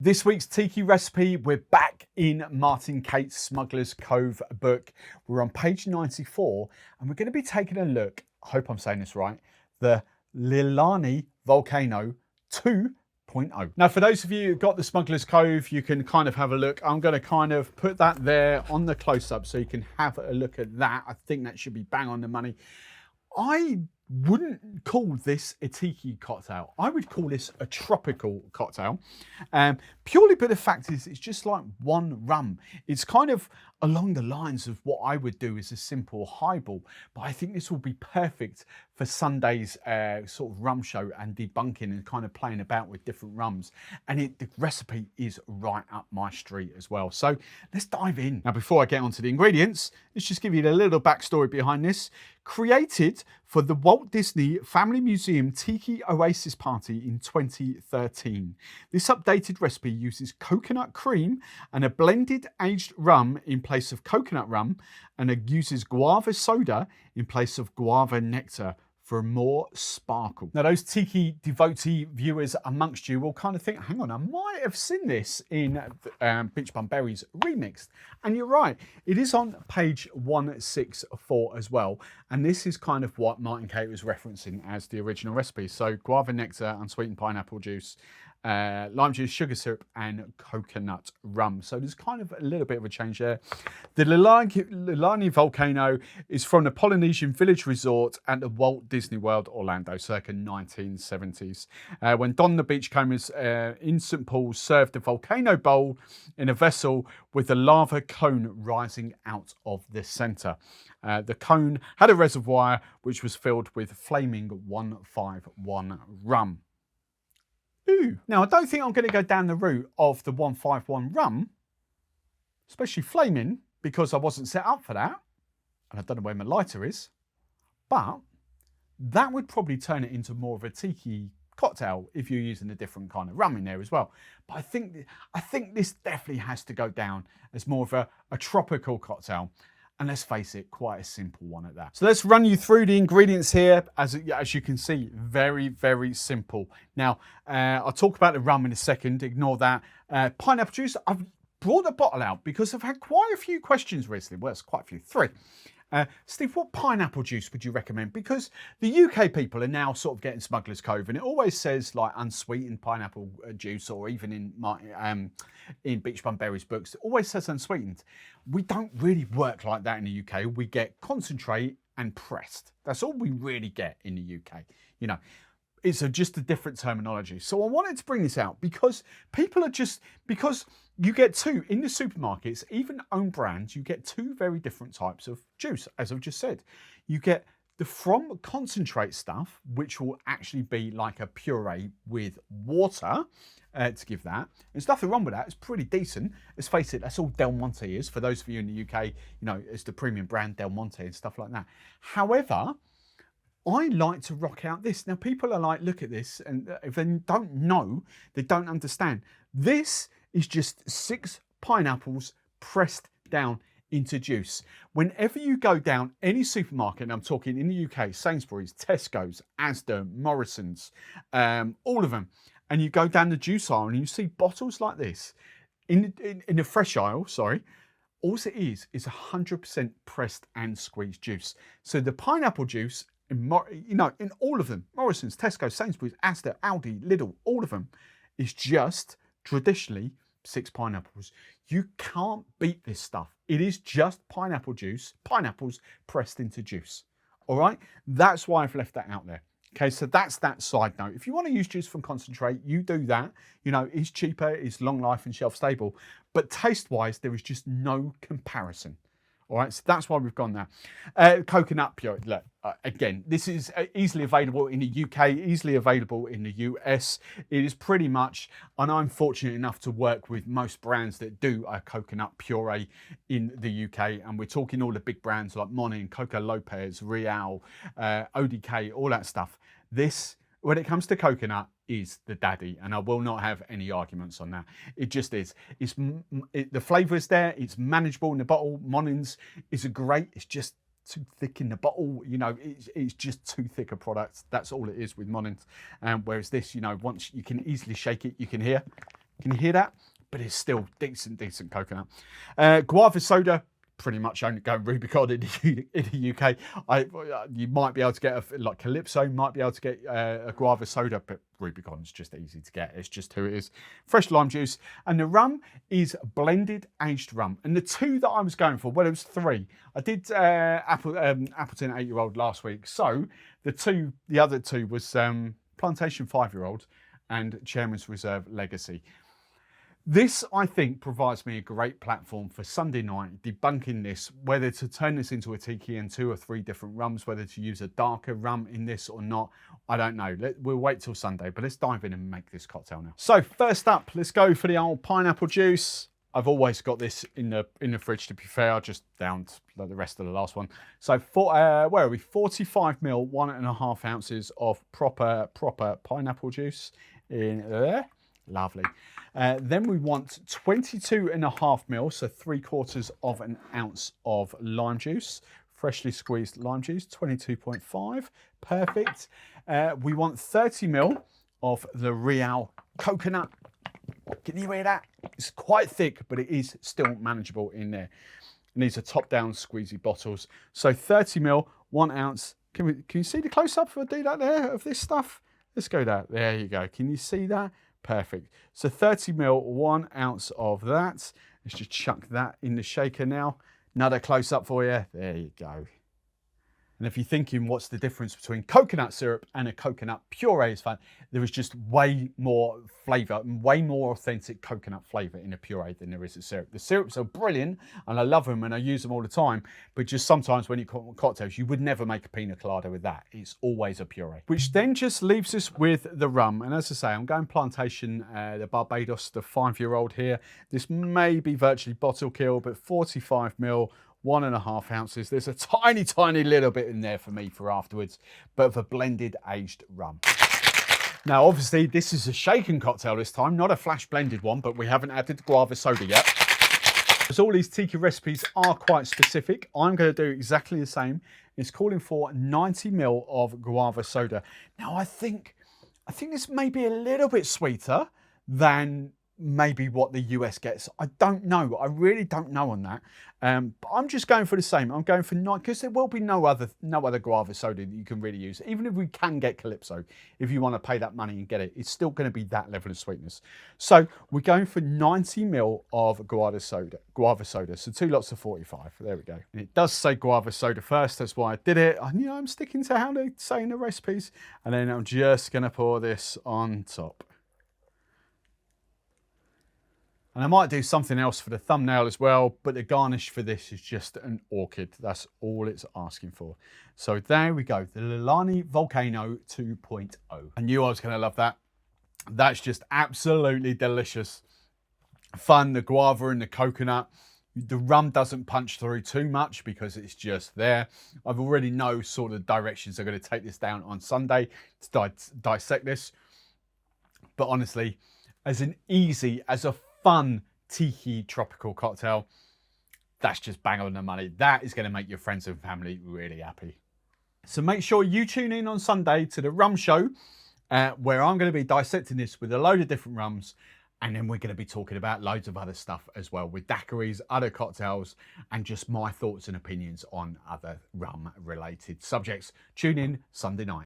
This week's Tiki recipe, we're back in Martin Cate's Smugglers Cove book. We're on page 94 and we're going to be taking a look, I hope I'm saying this right, the Lei Lani Volcano 2.0. Now for those of you who've got the Smugglers Cove, you can kind of have a look. I'm going to kind of put that there on the close-up so you can have a look at that. I think that should be bang on the money. I wouldn't call this a tiki cocktail. I would call this a tropical cocktail, purely but the fact is it's just like one rum. It's kind of along the lines of what I would do as a simple highball, but I think this will be perfect for Sunday's sort of rum show and debunking and kind of playing about with different rums. And the recipe is right up my street as well. So let's dive in. Now, before I get onto the ingredients, let's just give you a little backstory behind this. Created for the Walt Disney Family Museum Tiki Oasis Party in 2013. This updated recipe uses coconut cream and a blended aged rum in place of coconut rum, and it uses guava soda in place of guava nectar for more sparkle. Now, those Tiki devotee viewers amongst you will kind of think, hang on, I might have seen this in Beach Bum Berries Remixed. And you're right, it is on page 164 as well. And this is kind of what Martin Cate was referencing as the original recipe. So guava nectar, unsweetened pineapple juice, lime juice, sugar syrup, and coconut rum. So there's kind of a little bit of a change there. The Lei Lani Volcano is from the Polynesian Village Resort at the Walt Disney World, Orlando, circa 1970s. When Don the Beachcombers in St. Paul's served the volcano bowl in a vessel with a lava cone rising out of the centre. The cone had a reservoir which was filled with flaming 151 rum. Ooh. Now, I don't think I'm going to go down the route of the 151 rum, especially flaming, because I wasn't set up for that. And I don't know where my lighter is. But that would probably turn it into more of a tiki cocktail if you're using a different kind of rum in there as well. But I think this definitely has to go down as more of a tropical cocktail. And let's face it, quite a simple one at that. So let's run you through the ingredients here. As you can see, very, very simple. Now, I'll talk about the rum in a second, ignore that. Pineapple juice, I've brought the bottle out because I've had quite a few questions recently. Well, it's quite a few, 3. Steve, what pineapple juice would you recommend? Because the UK people are now sort of getting Smugglers Cove, and it always says like unsweetened pineapple juice, or even in Beach Bum Berries books, it always says unsweetened. We don't really work like that in the UK. We get concentrate and pressed. That's all we really get in the UK. You know, it's just a different terminology. So I wanted to bring this out because because you get two in the supermarkets, even own brands, you get 2 very different types of juice, as I've just said. You get the from concentrate stuff, which will actually be like a puree with water to give that. There's nothing wrong with that. It's pretty decent. Let's face it, that's all Del Monte is. For those of you in the UK, you know, it's the premium brand Del Monte and stuff like that. However, I like to rock out this. Now, people are like, look at this, and if they don't know, they don't understand. This is just 6 pineapples pressed down into juice. Whenever you go down any supermarket, and I'm talking in the UK, Sainsbury's, Tesco's, Asda, Morrison's, all of them, and you go down the juice aisle and you see bottles like this, in the fresh aisle, sorry, all it is 100% pressed and squeezed juice. So the pineapple juice, in all of them, Morrison's, Tesco, Sainsbury's, Asda, Aldi, Lidl, all of them, is just traditionally 6 pineapples. You can't beat this stuff. It is just pineapple juice, pineapples pressed into juice. All right, that's why I've left that out there. Okay, so that's that side note. If you want to use juice from concentrate, you do that. You know, it's cheaper, it's long life and shelf stable. But taste-wise, there is just no comparison. All right, so that's why we've gone there. Coconut puree. Look, again, this is easily available in the UK, easily available in the US. It is pretty much, and I'm fortunate enough to work with most brands that do a coconut puree in the UK. And we're talking all the big brands like Monin, Coco Lopez, Real, ODK, all that stuff. This, when it comes to coconut, is the daddy, and I will not have any arguments on that. It just is. The flavour is there. It's manageable in the bottle. Monin's is a great. It's just too thick in the bottle. You know, it's just too thick a product. That's all it is with Monin's. Whereas this, you know, once you can easily shake it, you can hear Can you hear that? But it's still decent coconut. Guava soda, pretty much only going Rubicon in the UK. You might be able to get like Calypso, might be able to get a guava soda, but Rubicon's just easy to get. It's just who it is. Fresh lime juice, and the rum is blended aged rum. And the two that I was going for, well, it was three. I did Appleton 8-year-old last week, so the other two was Plantation 5-year-old and Chairman's Reserve Legacy. This, I think, provides me a great platform for Sunday night, debunking this, whether to turn this into a tiki and 2 or 3 different rums, whether to use a darker rum in this or not, I don't know. We'll wait till Sunday, but let's dive in and make this cocktail now. So first up, let's go for the old pineapple juice. I've always got this in the fridge, to be fair. I just downed like the rest of the last one. So where are we? 45 ml, 1.5 ounces of proper pineapple juice in there. Lovely. Then we want 22.5 ml, so 3/4 of an ounce of lime juice, freshly squeezed lime juice, 22.5, perfect. We want 30 ml of the Real coconut. Can you hear that? It's quite thick, but it is still manageable in there. And these are top-down squeezy bottles. So 30 ml, 1 ounce. Can you see the close-up if I do that there of this stuff? Let's go there. There you go. Can you see that? Perfect. So 30 ml, 1 ounce of that. Let's just chuck that in the shaker now. Another close up for you. There you go. And if you're thinking what's the difference between coconut syrup and a coconut puree is fun, there is just way more flavour and way more authentic coconut flavour in a puree than there is a syrup. The syrups are brilliant and I love them and I use them all the time, but just sometimes when you cocktails, you would never make a pina colada with that. It's always a puree. Which then just leaves us with the rum. And as I say, I'm going Plantation, the Barbados, the 5-year-old here. This may be virtually bottle kill, but 45 ml, 1.5 ounces. There's a tiny little bit in there for me for afterwards, but of a blended aged rum. Now, obviously, this is a shaken cocktail this time, not a flash blended one, but we haven't added the guava soda yet. As all these tiki recipes are quite specific, I'm going to do exactly the same. It's calling for 90 ml of guava soda. Now, I think this may be a little bit sweeter than maybe what the US gets. I don't know. I really don't know on that. But I'm just going for the same. I'm going for 9 because there will be no other guava soda that you can really use. Even if we can get Calypso, if you want to pay that money and get it, it's still going to be that level of sweetness. So we're going for 90 ml of guava soda. So 2 lots of 45. There we go. And it does say guava soda first. That's why I did it. And, I'm sticking to how they say in the recipes. And then I'm just going to pour this on top. And I might do something else for the thumbnail as well, but the garnish for this is just an orchid. That's all it's asking for. So there we go, the Lei Lani Volcano 2.0. I knew I was going to love that. That's just absolutely delicious. Fun, the guava and the coconut. The rum doesn't punch through too much because it's just there. I've already know sort of directions I'm going to take this down on Sunday to dissect this. But honestly, as a fun tiki tropical cocktail, that's just bang on the money. That is going to make your friends and family really happy. So make sure you tune in on Sunday to the rum show where I'm going to be dissecting this with a load of different rums, and then we're going to be talking about loads of other stuff as well with daiquiris, other cocktails, and just my thoughts and opinions on other rum related subjects. Tune in Sunday night.